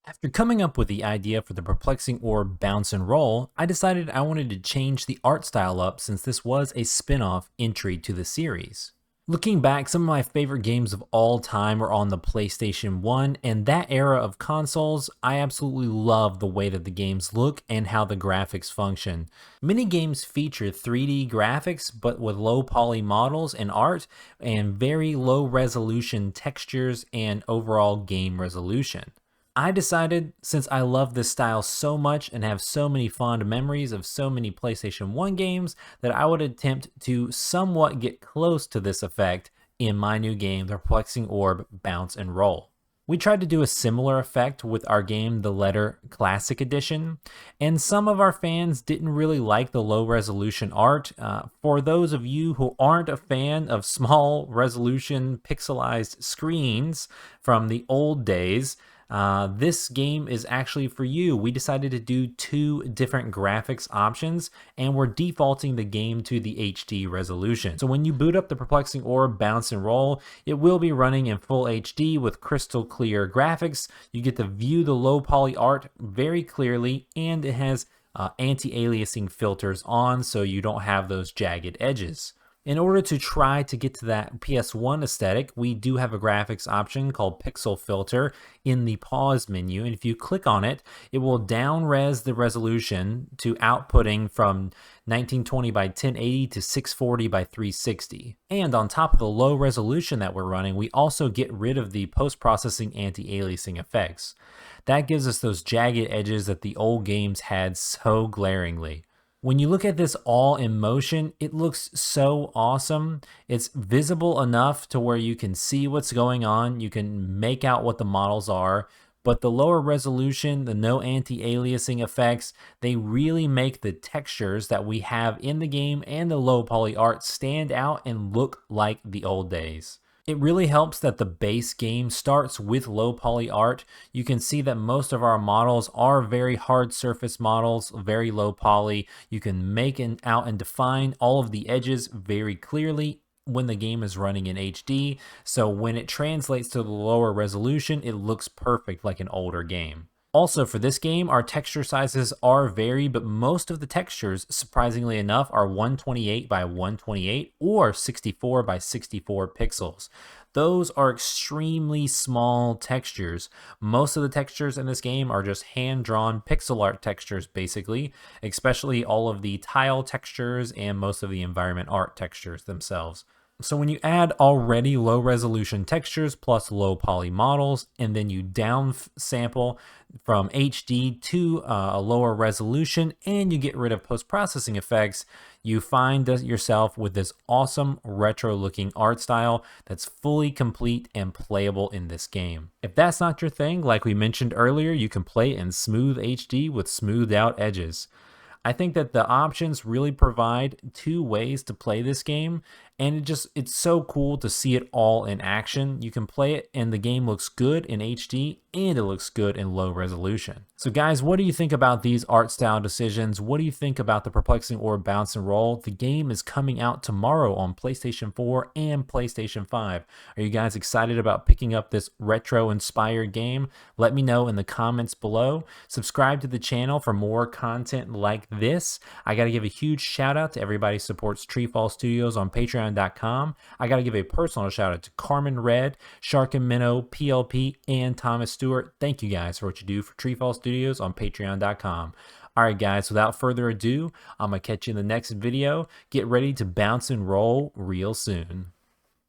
After coming up with the idea for the Perplexing Orb Bounce and Roll, I decided I wanted to change the art style up since this was a spin-off entry to the series. Looking back, some of my favorite games of all time are on the PlayStation 1, and that era of consoles, I absolutely love the way that the games look and how the graphics function. Many games feature 3D graphics, but with low poly models and art, and very low resolution textures and overall game resolution. I decided, since I love this style so much and have so many fond memories of so many PlayStation 1 games, that I would attempt to somewhat get close to this effect in my new game, the Perplexing Orb Bounce and Roll. We tried to do a similar effect with our game, The Letter Classic Edition, and some of our fans didn't really like the low resolution art. For those of you who aren't a fan of small resolution pixelized screens from the old days, this game is actually for you. We decided to do two different graphics options, and we're defaulting the game to the HD resolution. So when you boot up the Perplexing Orb Bounce and Roll, it will be running in full HD with crystal clear graphics. You get to view the low poly art very clearly, and it has anti-aliasing filters on, so you don't have those jagged edges. In order to try to get to that PS1 aesthetic, we do have a graphics option called Pixel Filter in the pause menu, and if you click on it, it will down-res the resolution to outputting from 1920 by 1080 to 640 by 360. And on top of the low resolution that we're running, we also get rid of the post-processing anti-aliasing effects. That gives us those jagged edges that the old games had so glaringly. When you look at this all in motion, it looks so awesome. It's visible enough to where you can see what's going on. You can make out what the models are, but the lower resolution, the no anti-aliasing effects, they really make the textures that we have in the game and the low poly art stand out and look like the old days. It really helps that the base game starts with low poly art. You can see that most of our models are very hard surface models, very low poly. You can make out and define all of the edges very clearly when the game is running in HD. So when it translates to the lower resolution, it looks perfect like an older game. Also, for this game, our texture sizes are varied, but most of the textures, surprisingly enough, are 128 by 128 or 64 by 64 pixels. Those are extremely small textures. Most of the textures in this game are just hand-drawn pixel art textures, basically, especially all of the tile textures and most of the environment art textures themselves. So when you add already low resolution textures plus low poly models, and then you down sample from HD to a lower resolution, and you get rid of post-processing effects, you find yourself with this awesome retro looking art style that's fully complete and playable in this game. If that's not your thing, like we mentioned earlier, you can play in smooth HD with smoothed out edges. I think that the options really provide two ways to play this game, and it's so cool to see it all in action. You can play it and the game looks good in HD and it looks good in low resolution. So guys, what do you think about these art style decisions? What do you think about the Perplexing Orb Bounce and Roll? The game is coming out tomorrow on PlayStation 4 and PlayStation 5. Are you guys excited about picking up this retro inspired game? Let me know in the comments below. Subscribe to the channel for more content like this. I got to give a huge shout out to everybody who supports TreeFall Studios on Patreon.com. I got to give a personal shout out to Carmen Red, Shark and Minnow, PLP, and Thomas Stewart. Thank you guys for what you do for TreeFall Studios on Patreon.com. Alright guys, without further ado, I'm going to catch you in the next video. Get ready to bounce and roll real soon.